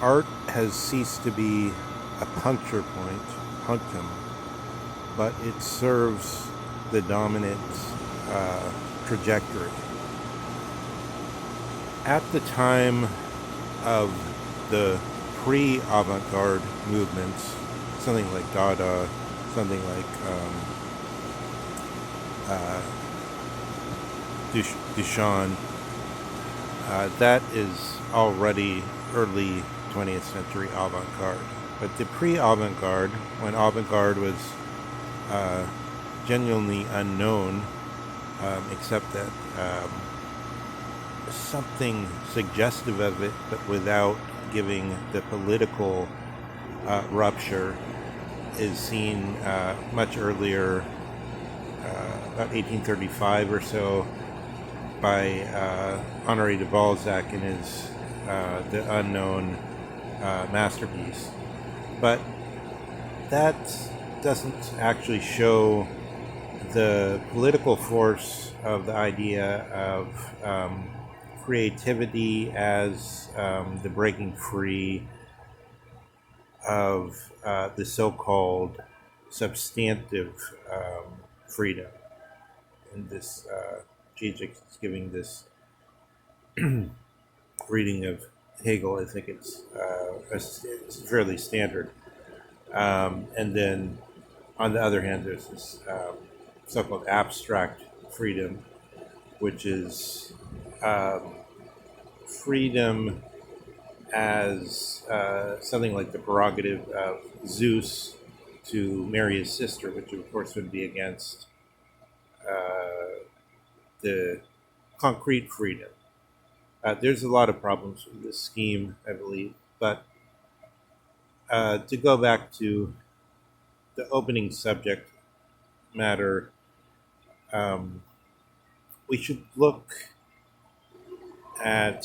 art has ceased to be a puncture point, punctum, but it serves the dominant uh, trajectory. At the time of the pre-avant-garde movements, something like Dada, something like uh, Duchamp, that is already early 20th century avant-garde. But the pre-avant-garde, when avant-garde was uh, genuinely unknown, except that something suggestive of it, but without giving the political rupture, is seen much earlier, about 1835 or so, by Honoré de Balzac in his The Unknown masterpiece. But that doesn't actually show the political force of the idea of creativity as the breaking free of the so-called substantive freedom. And this Zizek is giving this reading of Hegel. I think it's fairly standard. And then on the other hand, there's this so-called abstract freedom, which is um, freedom as something like the prerogative of Zeus to marry his sister, which of course would be against the concrete freedom. There's a lot of problems with this scheme, I believe, but to go back to the opening subject matter, um, we should look at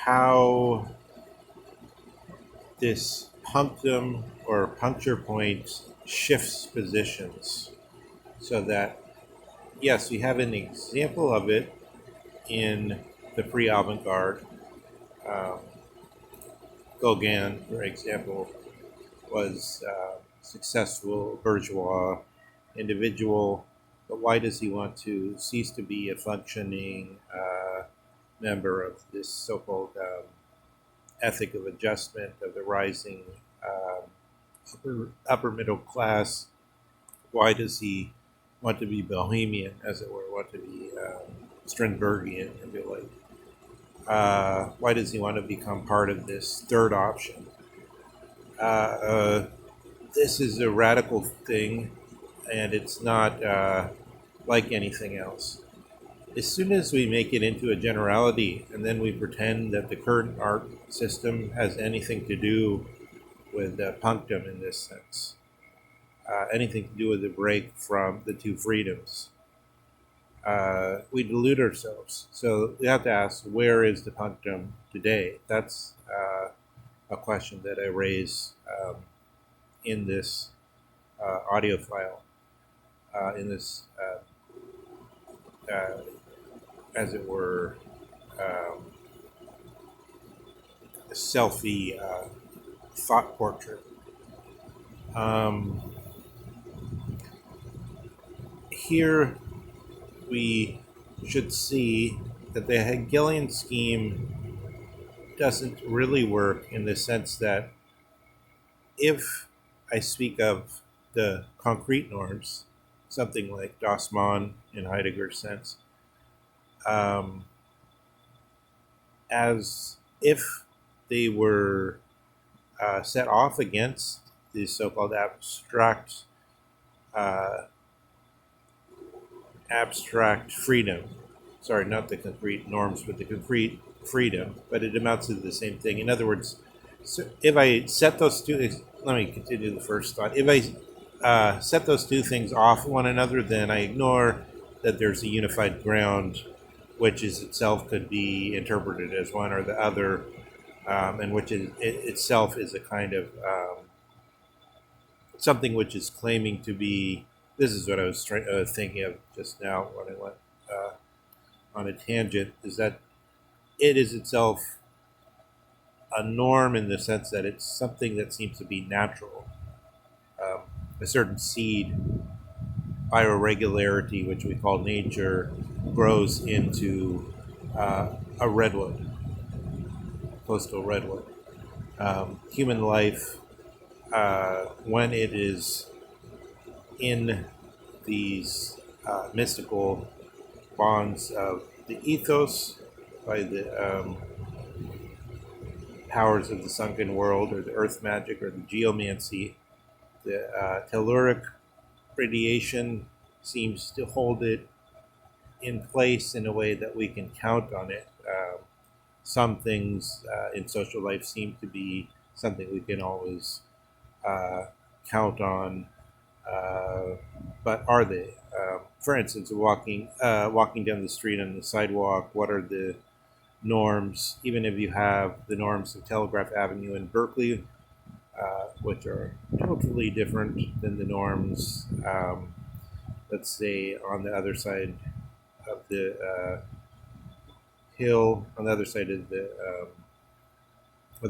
how this punctum or puncture point shifts positions so that, yes, we have an example of it in the pre-avant-garde. Um, Gauguin, for example, was a successful bourgeois individual, but why does he want to cease to be a functioning member of this so-called ethic of adjustment of the rising um, upper middle class? Why does he want to be bohemian, as it were, want to be Strindbergian, and be like, why does he want to become part of this third option? This is a radical thing, and it's not like anything else. As soon as we make it into a generality and then we pretend that the current art system has anything to do with punctum in this sense, anything to do with the break from the two freedoms, we delude ourselves. So we have to ask, where is the punctum today? That's a question that I raise in this audio file, in this, uh, as it were, um, selfie thought portrait. Um, Here we should see that the Hegelian scheme doesn't really work in the sense that if I speak of the concrete norms, something like Das Mann in Heidegger's sense, um, as if they were set off against the so-called uh, abstract freedom. Sorry, not the concrete norms, but the concrete freedom. But it amounts to the same thing. In other words, so if I set those two, let me continue the first thought. If I set those two things off one another, then I ignore that there's a unified ground, which is itself could be interpreted as one or the other, and which is, it itself is a kind of something which is claiming to be. This is what I was thinking of just now when I went on a tangent. Is that it is itself a norm in the sense that it's something that seems to be natural. Um, a certain seed, bioregularity, which we call nature, grows into a redwood, coastal redwood. Human life, when it is in these mystical bonds of the ethos by the powers of the sunken world or the earth magic or the geomancy, the telluric radiation seems to hold it in place in a way that we can count on it. Some things in social life seem to be something we can always uh, count on, uh, but are they? For instance, walking down the street on the sidewalk, what are the norms? Even if you have the norms of Telegraph Avenue in Berkeley, which are totally different than the norms, let's say, on the other side of the hill, on the other side of the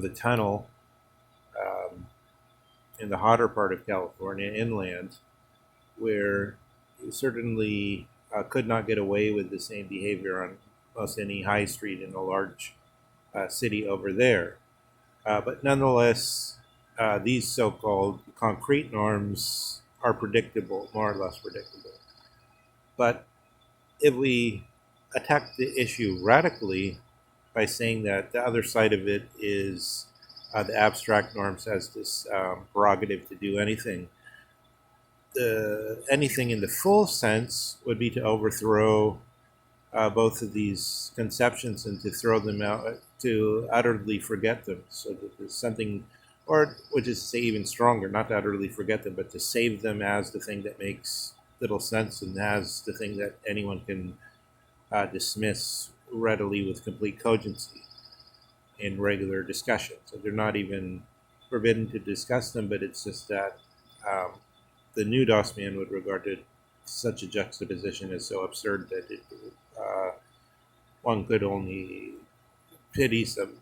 tunnel, um, in the hotter part of California, inland, where you certainly could not get away with the same behavior on almost any high street in a large city over there. But nonetheless, these so called concrete norms are predictable, more or less predictable. But if we attack the issue radically by saying that the other side of it is the abstract norms has this prerogative to do anything, anything in the full sense would be to overthrow both of these conceptions and to throw them out, to utterly forget them, so that there's something, or which is to say even stronger, not to utterly forget them, but to save them as the thing that makes little sense and as the thing that anyone can dismiss readily with complete cogency in regular discussion. So they're not even forbidden to discuss them, but it's just that um, the new DOS man would regard it, such a juxtaposition as so absurd that uh, one could only pity some.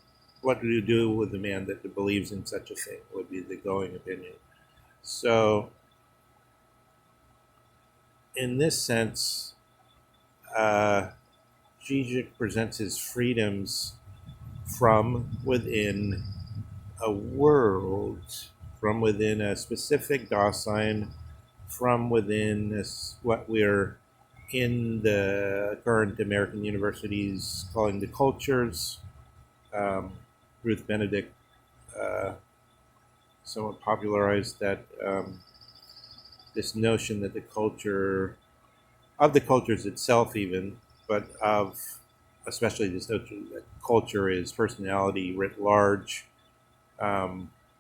What do you do with a man that believes in such a thing? Would be the going opinion. So, in this sense, uh, Zizek presents his freedoms from within a world, from within a specific Dasein, from within this, what we're in the current American universities calling the cultures. Ruth Benedict uh, somewhat popularized that this notion that the culture of the cultures itself, even, but of especially this notion that culture is personality writ large.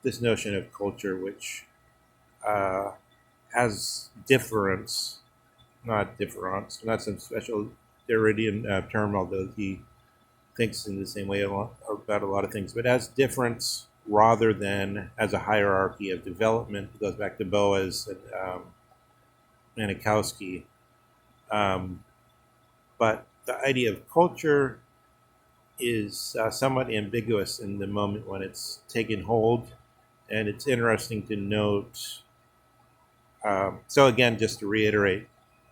This notion of culture, which uh, has difference, not difference, not some special Derridian term, although he thinks in the same way about a lot of things, but as difference rather than as a hierarchy of development. It goes back to Boas and Manikowski. Um, but the idea of culture is somewhat ambiguous in the moment when it's taken hold. And it's interesting to note. So, again, just to reiterate,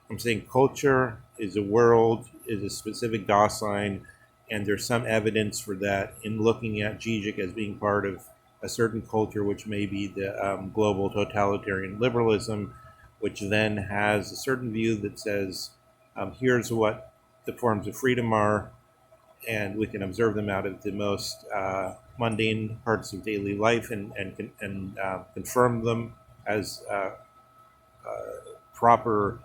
I'm saying culture is a world, is a specific Dasein, and there's some evidence for that in looking at Zizek as being part of a certain culture, which may be the global totalitarian liberalism, which then has a certain view that says, here's what the forms of freedom are, and we can observe them out of the most mundane parts of daily life and confirm them as proper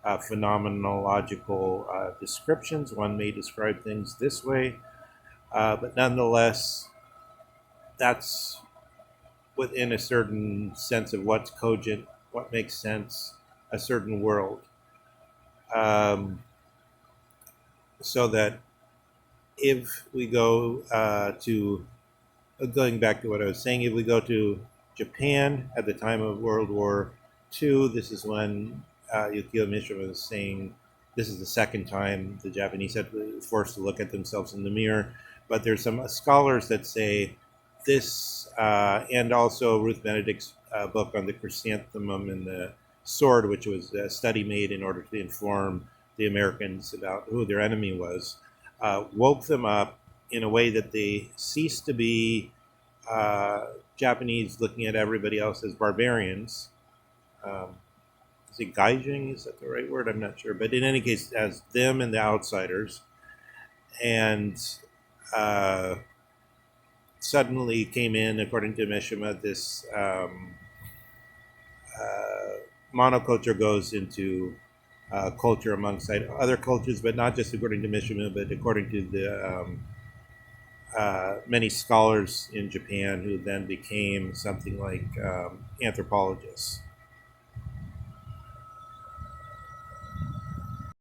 phenomenological descriptions. One may describe things this way, but nonetheless, that's within a certain sense of what's cogent, what makes sense, a certain world. Um, so that if we go to, going back to what I was saying, if we go to Japan at the time of World War II, this is when Yukio Mishima was saying this is the second time the Japanese had been forced to look at themselves in the mirror. But there's some scholars that say this and also Ruth Benedict's book on the chrysanthemum and the sword, which was a study made in order to inform the Americans about who their enemy was, woke them up in a way that they ceased to be Japanese looking at everybody else as barbarians. Um, is it gaijin? Is that the right word? I'm not sure. But in any case, as them and the outsiders. And uh, suddenly came in, according to Mishima, this uh, monoculture goes into culture amongst other cultures, but not just according to Mishima, but according to the many scholars in Japan who then became something like anthropologists.